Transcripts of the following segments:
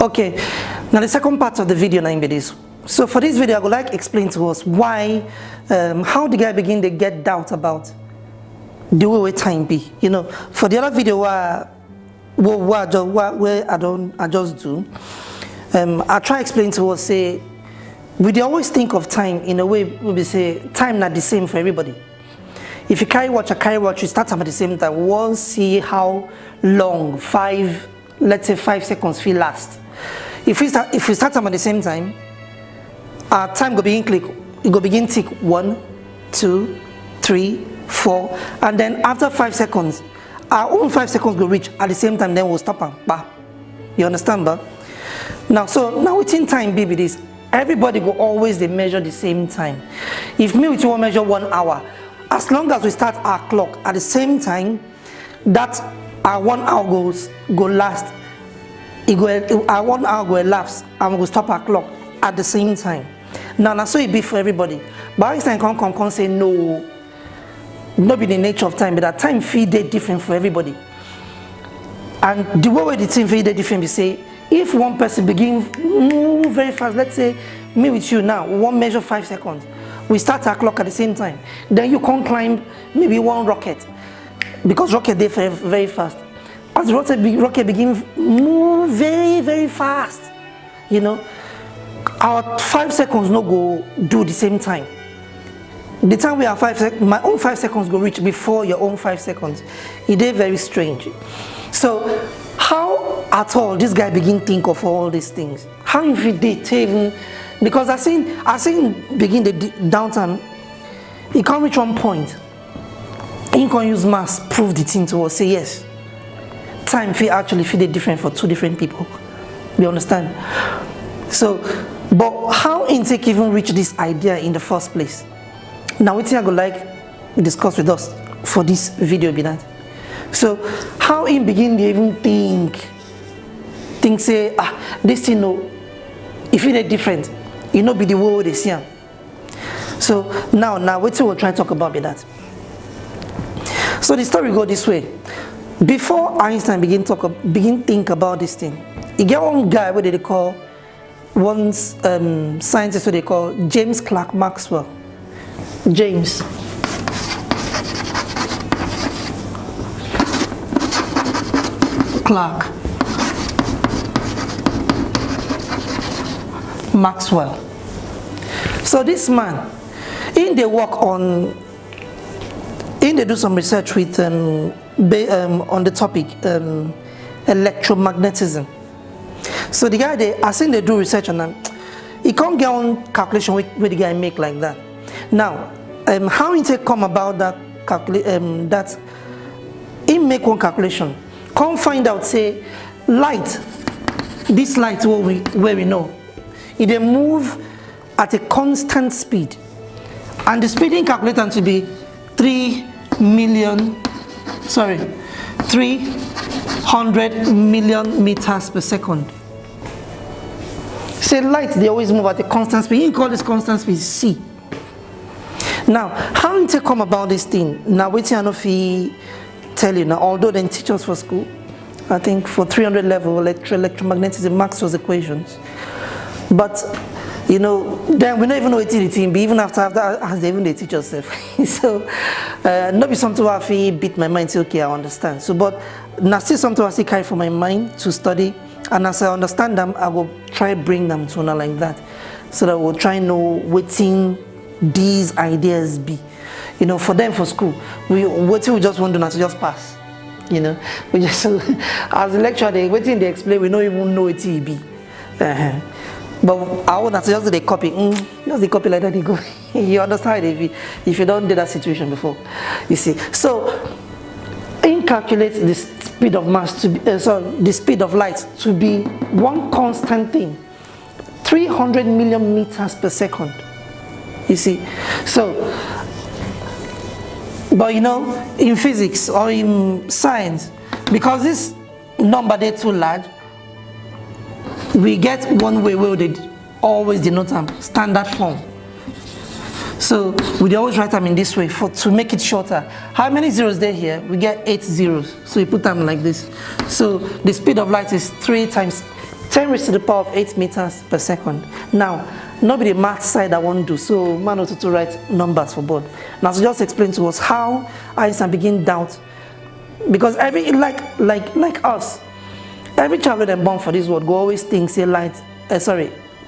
Okay, now the second part of the video now is. So for this video, I would like to explain to us why, how the guy begin to get doubt about the way time be. You know, for the other video where I just do, I try to explain to us, say, we always think of time in a way we say time not the same for everybody. If you carry watch, you start time at the same time. We won't see how long let's say 5 seconds feel last. If we start time at the same time, our time go begin click, it go begin tick 1, 2, 3, 4, and then after 5 seconds, our own 5 seconds go reach at the same time, then we'll stop and bah. You understand, bah? Now within time be this, everybody will always they measure the same time. If me with you will measure 1 hour, as long as we start our clock at the same time, that our 1 hour go last. Our 1 hour go elapse and we go stop our clock at the same time. Now so it be for everybody. But Einstein come say no, not be the nature of time, but that time feel they different for everybody. And the way the time feel they different, we say if one person begin move very fast, let's say me with you now, we won't measure 5 seconds. We start our clock at the same time. Then you can't climb maybe one rocket, because rocket they very, very fast. As the rocket begin move very, very fast, you know, our 5 seconds no go do the same time. The time we have 5 seconds, my own 5 seconds go reach before your own 5 seconds. It is very strange. So how at all this guy begin think of all these things? How if he did even, because I seen begin the downtime, he can't reach one point. He can use mass prove the thing to us, say yes. Time feel actually feel different for two different people. You understand? So, but how intake even reach this idea in the first place? Now, what I would like discuss with us for this video be that. So, how in begin they even think say this thing no, if it different, it not be the way they see them. So now what we'll try to talk about be that. So the story go this way. Before Einstein begin think about this thing, he get one guy what they call one scientist what they call James Clerk Maxwell. James Clerk Maxwell. So this man, in they work on, in they do some research with on the topic electromagnetism. So the guy I seen they do research on them. He can't get on calculation where the guy make like that. Now, how he come about that that he make one calculation. Come find out say light, this light where we know, it they move at a constant speed, and the speed in calculator to be 300 million meters per second. Say light they always move at a constant speed. You call this constant speed c. Now how you come about this thing? Now wait till I know if he tell you now, although they teach us for school, I think for 300 level electromagnetism, Maxwell's equations, but you know, then we don't even know what it is, even after as they even they teach us. So not be something I feel beat my mind, say okay, I understand. So but now still something I still carry for my mind to study, and as I understand them, I will try bring them to now like that, so that we'll try know what these ideas be. You know, for them for school, we just want to not to just pass. You know, we just as a lecturer, they explain, we don't even know what it be. But I want to just the copy, just the copy like that. You go, you understand it if you don't do that situation before. You see, so calculate the speed of mass to be, the speed of light to be one constant thing, 300 million meters per second. You see, so. But you know, in physics or in science, because this number they're too large, we get one way where they always denote them standard form. So we always write them in this way to make it shorter. How many zeros there here? We get 8 zeros. So we put them like this. So the speed of light is 3 10 raised to the power of 8 meters per second. Now, nobody math side I won't do, so man ought to write numbers for board. Now, so just explain to us how Einstein begin doubt, because every like us, every child that born for this world go always think say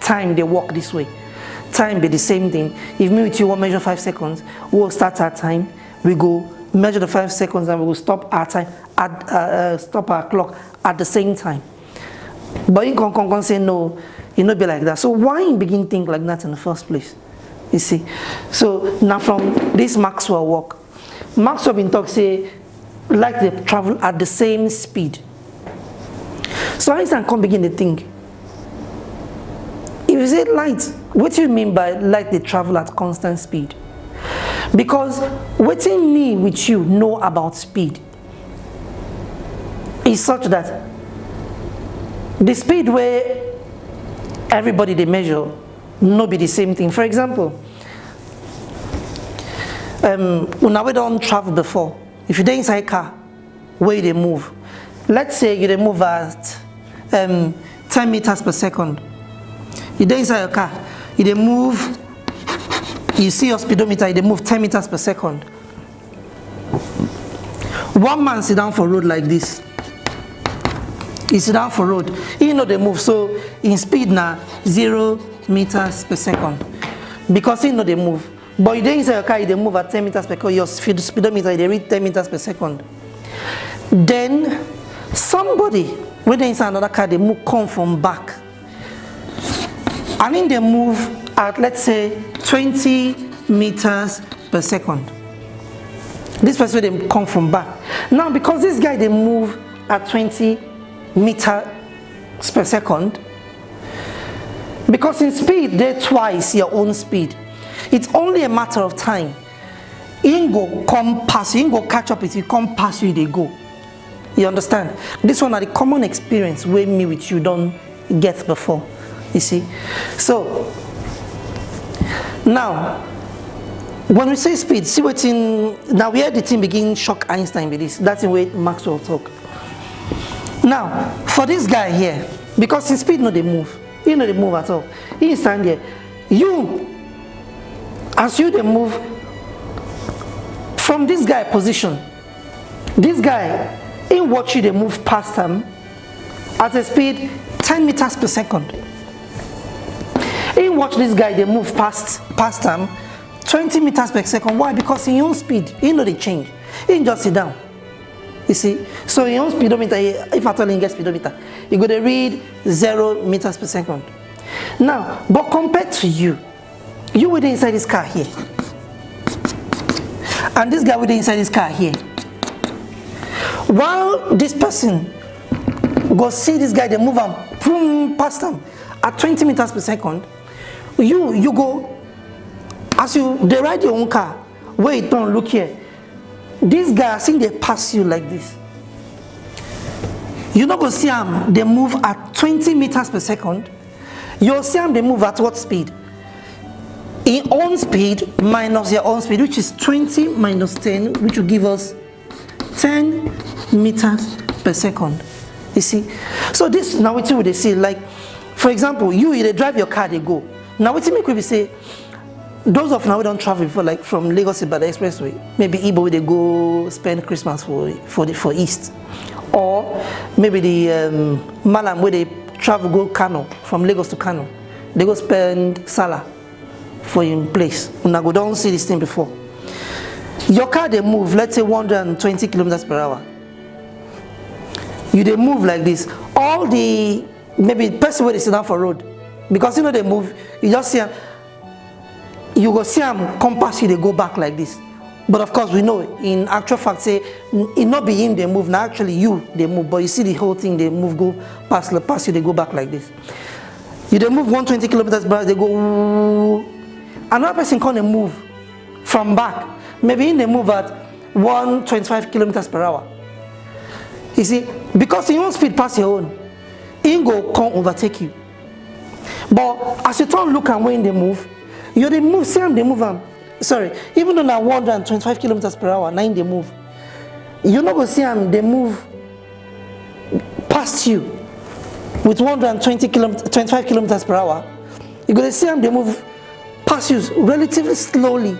time they work this way. Time be the same thing. If me with you will measure 5 seconds, we'll start our time, we go measure the 5 seconds and we will stop our time at stop our clock at the same time. But you can say no, you not be like that. So why you begin think like that in the first place? You see. So now from this Maxwell work, Maxwell been talk say like they travel at the same speed. So Einstein can begin to think. If you say light, what do you mean by light they travel at constant speed? Because what me with you know about speed is such that the speed where everybody they measure no be the same thing. For example, when we don't travel before, if you're inside a car, where they move, let's say you move at 10 meters per second. You're inside your car, you move, you see your speedometer, you move 10 meters per second. One man sit down for road like this. He sit down for road. You know they move, so in speed now 0 meters per second. Because you know they move. But you inside your car, you move at 10 meters per second. Your speedometer, you read 10 meters per second. Then somebody when they inside another car, they move come from back. And then they move at, let's say, 20 meters per second. This person, they come from back. Now, because this guy, they move at 20 meters per second, because in speed, they're twice your own speed. It's only a matter of time. You go come pass you, go catch up with you, come pass you, they go. You understand? This one are the common experience where me with you don't get before. You see? So, now, when we say speed, see what in, now where the thing begin shock Einstein with this. That's the way Maxwell talk. Now, for this guy here, because in speed, no, they move. You know they move at all. He stand here. You, as you they move, from this guy position, this guy, in watch you they move past him at a speed 10 meters per second. In watch this guy they move past him 20 meters per second. Why? Because in your own speed, you know they change. You just sit down. You see? So in your own speedometer, if at all you get speedometer, you go to read 0 meters per second. Now, but compared to you were inside this car here. And this guy was inside this car here. While this person go see this guy, they move him past him at 20 meters per second. You go, as they ride your own car, wait, don't look here. This guy, I think they pass you like this. You not go see them, they move at 20 meters per second. You'll see them, they move at what speed? In own speed minus your own speed, which is 20 minus 10, which will give us 10 meters per second. You see? So this, now what would they say? Like, for example, they drive your car, they go. Now what make we say, those of now we don't travel before, like from Lagos to the expressway, maybe Igbo they go spend Christmas for East, or maybe the Malam where they travel go Kano, from Lagos to Kano, they go spend Salah for in place. Una go don't see this thing before. Your car they move, let's say 120 kilometers per hour. You they move like this. All the maybe person where they sit down for road, because you know they move, you just see them. You go see them come past you, they go back like this. But of course we know in actual fact say it not be him they move, now actually you they move, but you see the whole thing they move, go past you, they go back like this. You they move 120 kilometers per hour, they go. Another person can move from back. Maybe they move at 125 kilometers per hour. You see, because your own speed pass your own, he go come overtake you. But as you turn look and when they move, they move, see them, they move them. Sorry, even though now 125 kilometers per hour, 9 they move. You're not going to see them, they move past you. with 25 kilometers per hour, you're going to see them, they move past you relatively slowly.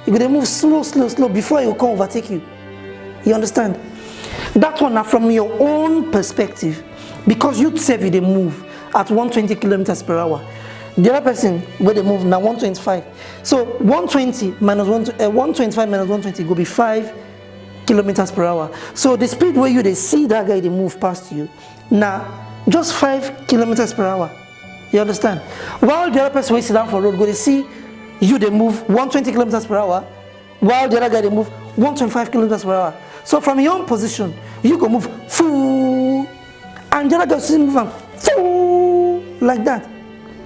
You're going to move slow before it will come overtake you. You understand? That one now from your own perspective, because you say they move at 120 kilometers per hour. The other person where they move now 125. So 120 minus 125 minus 120 will be 5 kilometers per hour. So the speed where you they see that guy they move past you now just 5 kilometers per hour. You understand? While the other person will sit down for road, go they see you they move 120 kilometers per hour, while the other guy they move 125 kilometers per hour. So from your own position, you go move foo, and the other guy see move foo, like that.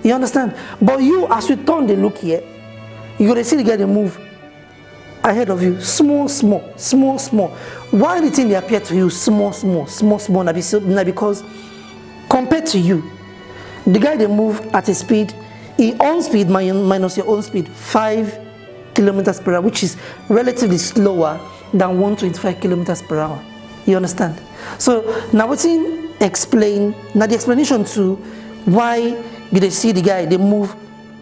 You understand? But you, as you turn the look here, you gotta see the guy they move ahead of you, small. Why the thing they appear to you small, now because compared to you, the guy they move at a speed, his own speed minus your own speed, 5 kilometers per hour, which is relatively slower than 125 kilometers per hour. You understand? So now wetin explain, now the explanation to why you see the guy they move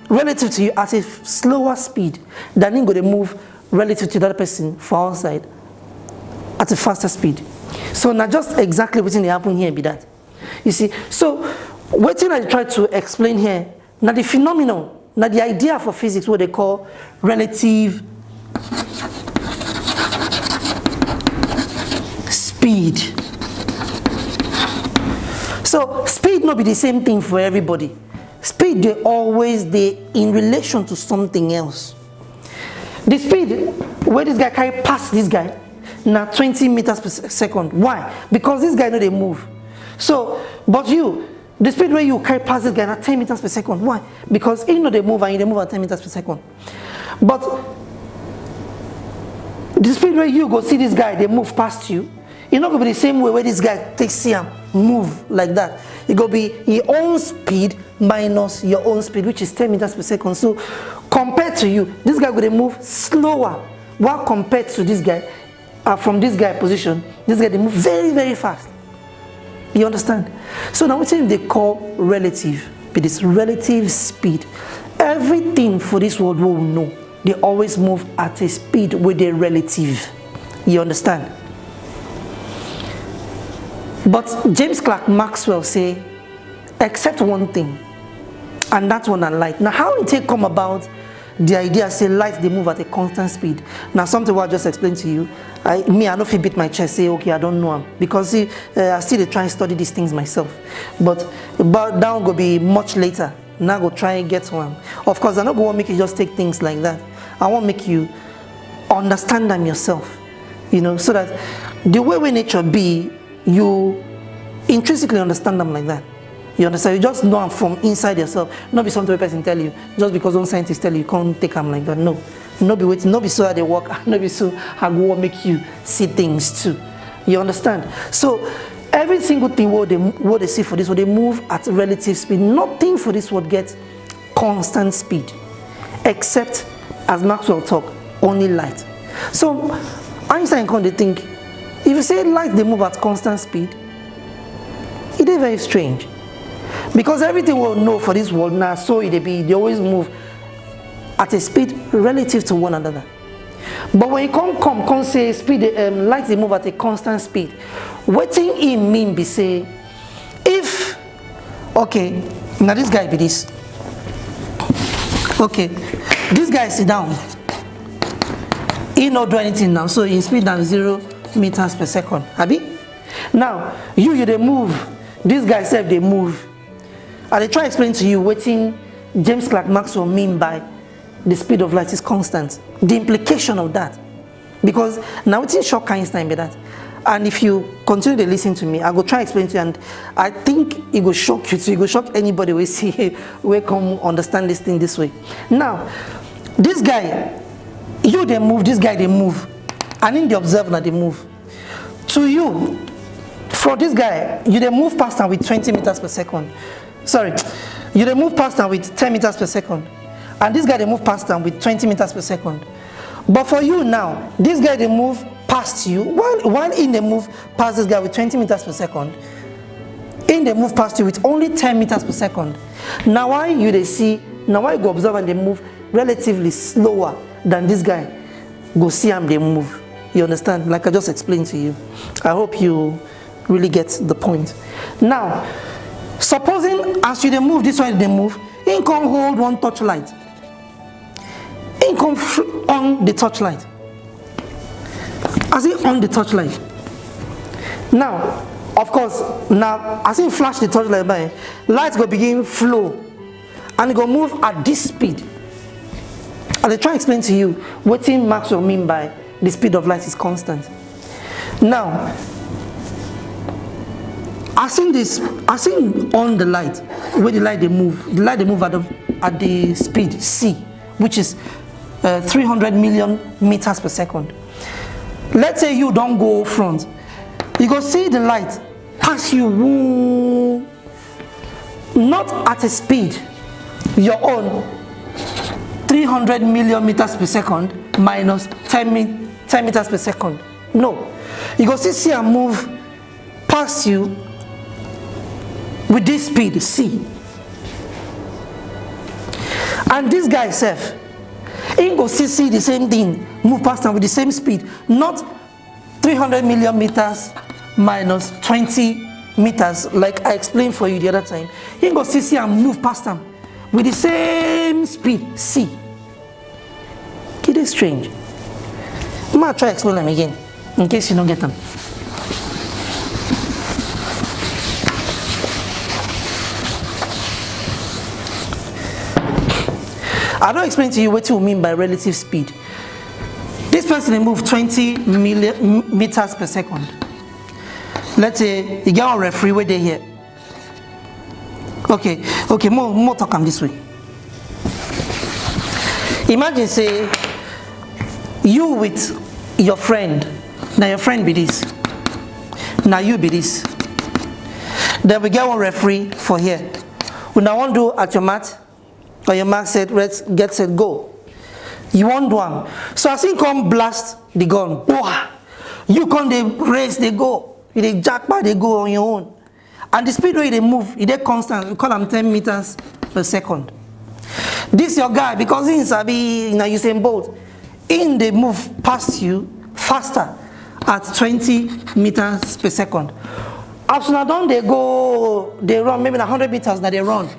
relative to you at a slower speed than him go they move relative to the other person for outside at a faster speed. So now just exactly what's happen here be that. You see, so what I try to explain here, now the phenomenon, now the idea for physics, what they call relative speed. So speed not be the same thing for everybody. Speed they always in relation to something else. The speed where this guy carry past this guy now 20 meters per second. Why? Because this guy know they move. So, but you, the speed where you carry past this guy at 10 meters per second. Why? Because he know they move and they move at 10 meters per second. But the speed where you go see this guy, they move past you. It's not going to be the same way where this guy takes him move like that. It going to be your own speed minus your own speed, which is 10 meters per second. So compared to you, this guy going to move slower. While compared to this guy, from this guy position, this guy they move very fast. You understand? So now what they call relative, it is relative speed. Everything for this world will know. They always move at a speed with a relative. You understand? But James Clerk Maxwell say, except one thing, and that's one and light. Now how it come about the idea say light they move at a constant speed. Now something what I just explained to you, I know if you beat my chest, say okay I don't know him, because see, I still try and study these things myself. But that will go be much later. Now go try and get one. Of course I not going to make you just take things like that. I want to make you understand them yourself, you know, so that the way nature be, you intrinsically understand them like that. You understand? You just know them from inside yourself. Not be something a person tell you. Just because one scientist tell you, you can't take them like that. No. Not be waiting. Not be so how they work. Not be so how go make you see things too. You understand? So every single thing what they see for this, what they move at relative speed. Nothing for this would get constant speed, except as Maxwell talk, only light. So Einstein can't think. If you say light they move at constant speed, it is very strange. Because everything we'll know for this world now, so they always move at a speed relative to one another. But when you come say speed, light they move at a constant speed. What thing it mean be say, if okay, now this guy be this. Okay, this guy sit down. He not do anything now, so in speed now 0 meters per second. Abi? Now you they move. This guy said they move. I try to explain to you what James Clerk Maxwell mean by the speed of light is constant. The implication of that. Because now it's in shock Einstein by that. And if you continue to listen to me, I go try to explain to you, and I think it will shock you too. It will shock anybody we see we come understand this thing this way. Now, this guy, you they move, this guy they move. And in the observer now they move. To you, for this guy, you they move past and with 20 meters per second. Sorry, you they move past and with 10 meters per second. And this guy they move past and with 20 meters per second. But for you now, this guy they move past you, while in they move past this guy with 20 meters per second, saying they move past you with only 10 meters per second. Now why you they see, now why you go observe and they move relatively slower than this guy, go see them they move. You understand? Like I just explained to you. I hope you really get the point. Now, supposing as you they move this way, they move, in come hold one torchlight. In come on the torchlight. As if on the torchlight. Now, of course, now as if flash the torchlight by, light go begin flow and it go move at this speed. And I try to explain to you what Maxwell mean by the speed of light is constant. Now, I seen on the light, where the light they move at the speed c, which is 300 million meters per second. Let's say you don't go front, you go see the light pass you, woo, not at a speed your own 300 million meters per second minus 10 meters per second. No, you go see and move past you with this speed c, and this guy self, he go see the same thing move past him with the same speed, not 300 million meters minus 20 meters like I explained for you the other time. He go see and move past him with the same speed c. It is strange. I'm gonna try to explain them again in case you don't get them. I don't explain to you what you mean by relative speed. This person they move 20 meters per second. Let's say you get a referee where they here. Okay, more talk on this way. Imagine say you with your friend. Now your friend be this. Now you be this. Then we get one referee for here. We now want to do at your mat. Or your mark said, let's get set, go. You want one. So as he come blast the gun, you come they race, they go. They jackpot, they go on your own. And the speed where they move, they constant. We call them 10 meters per second. This your guy, because he's a be in a Usain Bolt, in they move past you faster at 20 meters per second. As soon as they go, they run maybe 100 meters that they run.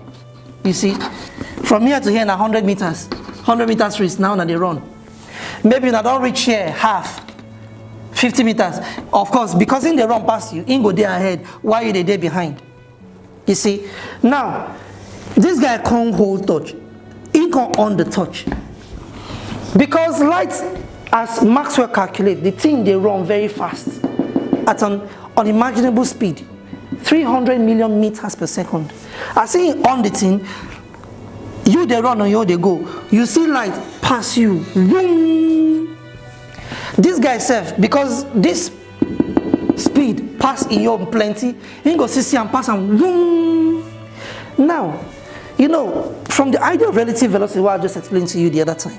You see, from here to here, 100 meters, 100 meters race now that they run. Maybe you don't reach here half, 50 meters. Of course, because in they run past you, in go there ahead, while you there behind. You see, now this guy can't hold touch, in can on the touch, because light, as Maxwell calculate, the thing they run very fast at an unimaginable speed, 300 million meters per second. I see on the thing, you they run or you they go. You see light pass you. Boom. This guy self, because this speed pass in your plenty, he go see and pass and boom. Now, you know, from the idea of relative velocity, what I just explained to you the other time.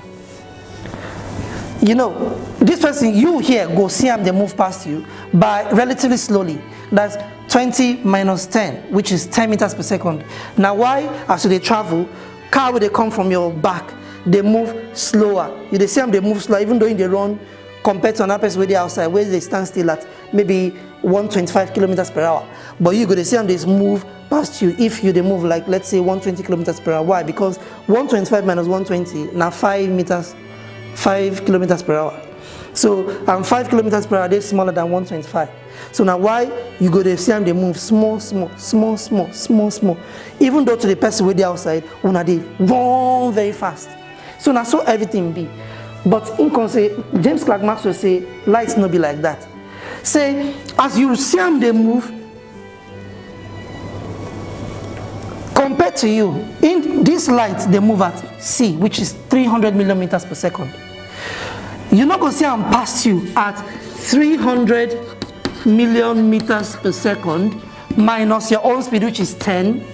You know, this person, you here go see them, they move past you by relatively slowly. That's 20 minus 10, which is 10 meters per second. Now why, as they travel, car where they come from your back, they move slower. You they see them, they move slower, even though in they run compared to another person where they outside, where they stand still at maybe 125 kilometers per hour. But you go, they see them, they move past you if you they move like, let's say 120 kilometers per hour. Why? Because 125 minus 120, now 5 kilometers per hour. So 5 kilometers per hour, they're smaller than 125. So now why you go there see them they move small. Even though to the person with the outside, when they run very fast. So now so everything be. But in consequence, James Clerk Maxwell say lights not be like that. Say as you see them they move, compared to you, in this light they move at c, which is 300 millimeters per second. You're not going to see them past you at 300 million meters per second minus your own speed, which is 10.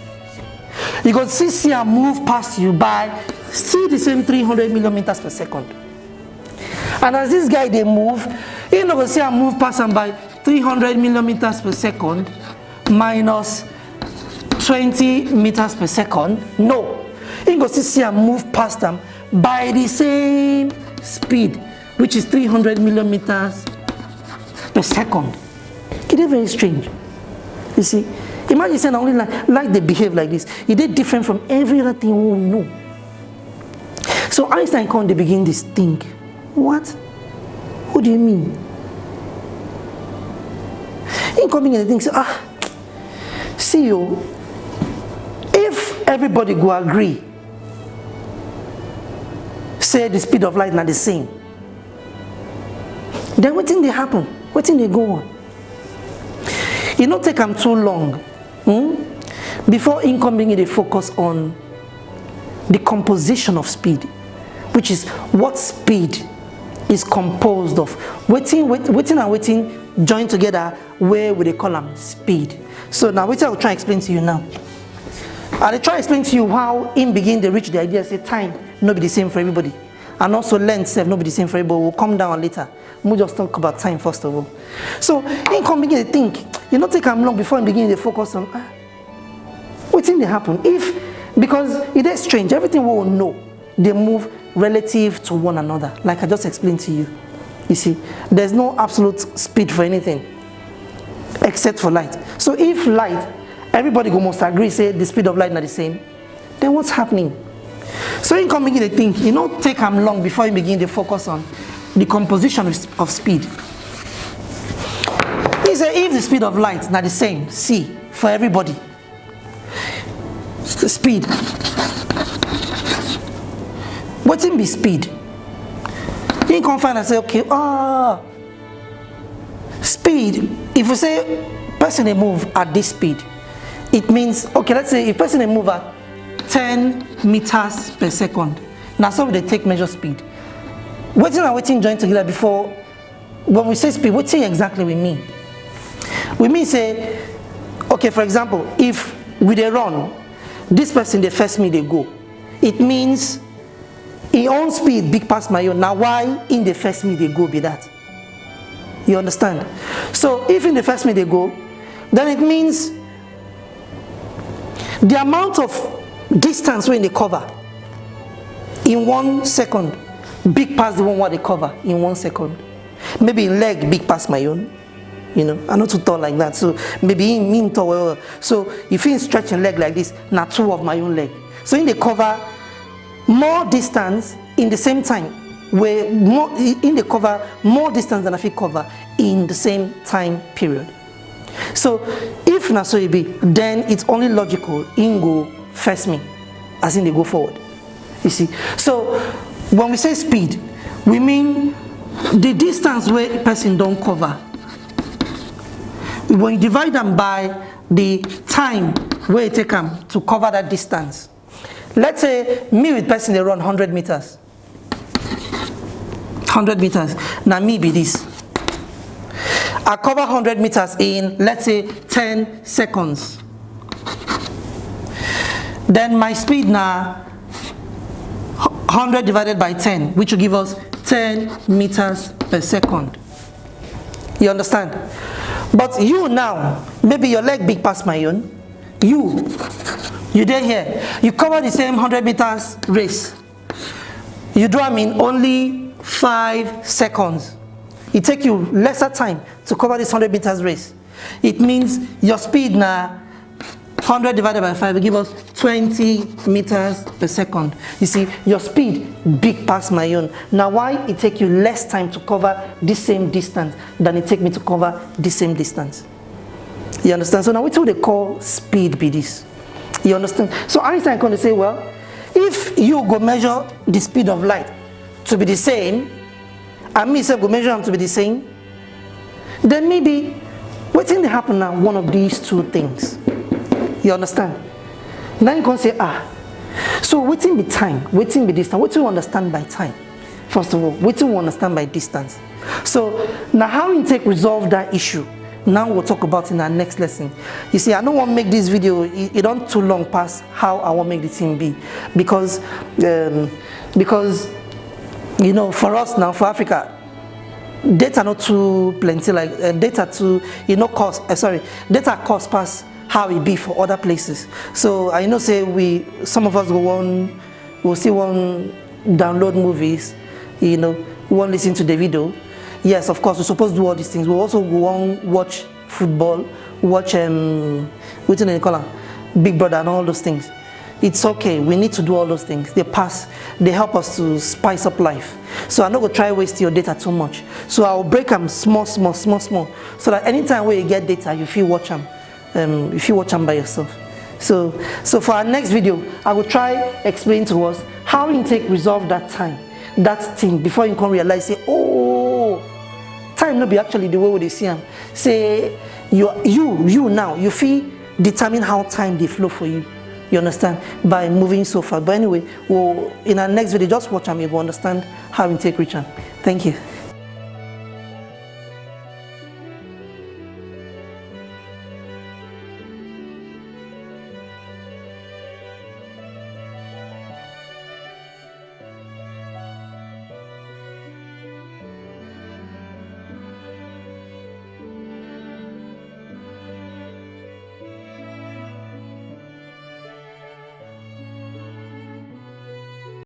You're going to see them move past you by still the same 300 millimeters per second. And as this guy they move, you're not going to see them move past them by 300 millimeters per second minus 20 meters per second. No, you go see and move past them by the same speed, which is 300 millimeters per second. It is very strange. You see, imagine saying only like they behave like this. It is different from every other thing we know. So Einstein can't begin this thing. What? What do you mean? In coming in the thing, say, see you. If everybody go agree, say the speed of light not the same, then what thing they happen? What thing they go on? It not take them too long before incoming they focus on the composition of speed, which is what speed is composed of. Waiting join together, where would they call them speed. So now what I will try to explain to you now. I will try to explain to you how in begin they reach the idea, say time not be the same for everybody. And also length not be the same for everybody. We'll come down later. We'll just talk about time first of all. So in come begin to think, you not take them long before in begin they focus on what thing they happen. Because it is strange, everything we will know, they move relative to one another, like I just explained to you. You see, there's no absolute speed for anything except for light. So if light, everybody must agree, say the speed of light not the same, then what's happening? So in come begin to think, you know, take them long before you begin to focus on the composition of speed. He said if the speed of light not the same, C, for everybody, the speed, what's in be speed? You can find and say, okay, speed, if we say person they move at this speed, it means, okay, let's say if person they move at 10 meters per second. Now so they take measure speed. Waiting and waiting join together before, when we say speed, what exactly we mean? We mean say, okay, for example, if we they run, this person the first me they go, it means in own speed big past my own. Now why in the first me they go be that? You understand? So if in the first me they go, then it means the amount of distance when they cover in 1 second big past the one what they cover in 1 second. Maybe in leg big past my own. You know, I'm not too tall like that, so maybe in mean tall. So if you stretch your leg like this, now 2 of my own leg. So in they cover more distance in the same time, where more in the cover more distance than I feel cover in the same time period. So if not so it be, then it's only logical in go first me, as in they go forward. You see. So when we say speed, we mean the distance where a person don't cover. When you divide them by the time where it take them to cover that distance. Let's say me with person they run 100 meters. 100 meters. Now me be this. I cover 100 meters in, let's say, 10 seconds. Then my speed now 100 divided by 10, which will give us 10 meters per second. You understand? But you now, maybe your leg big past my own. You there here. You cover the same 100 meters race. You do in only 5 seconds. It takes you lesser time to cover this 100 meters race. It means your speed now 100 divided by 5 will give us 20 meters per second. You see, your speed big past my own. Now why it take you less time to cover this same distance than it take me to cover this same distance? You understand? So now what they call speed be this. You understand? So Einstein going to say, well, if you go measure the speed of light to be the same, and me say go measure them to be the same, then maybe what's in the happen now? One of these two things. You understand? Now you can say, so waiting be time, waiting be distance. What do you understand by time? First of all, what do you understand by distance? So now how you take resolve that issue? Now we'll talk about in our next lesson. You see, I don't want to make this video, it don't too long past how I want to make the thing be. Because you know, for us now, for Africa, data not too plenty, like data too, you know, data cost pass how it be for other places. So I know say some of us will still want download movies, you know, we want listen to the video. Yes, of course, we're supposed to do all these things. We also go on watch football, watch wetin they call am, Big Brother and all those things. It's okay, we need to do all those things. They help us to spice up life. So I'm not gonna try waste your data too much. So I'll break them small, so that anytime where you get data, you feel watch them. If you watch them by yourself. So for our next video, I will try explain to us how intake resolve that time, that thing, before you can realize, say, oh, time not be actually the way we see them. Say you now, you feel determine how time they flow for you. You understand? By moving so far. But anyway, in our next video, just watch them, you will understand how intake reach them. Thank you.